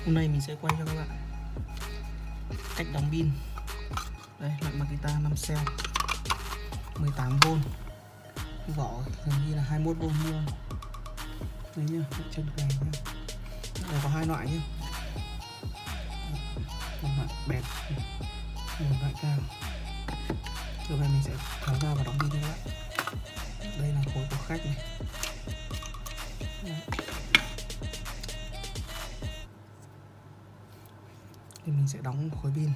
Hôm nay mình sẽ quay cho các bạn cách đóng pin. Đây, loại Makita 5 cell 18V, vỏ gần như là 21V luôn. Đấy nhá, chân gầy nhá. Đây có hai loại nhá, một loại bẹp, một loại cao. Lúc này mình sẽ tháo ra và đóng pin cho các bạn. Đây là khối của khách này. Thì mình sẽ đóng khối pin.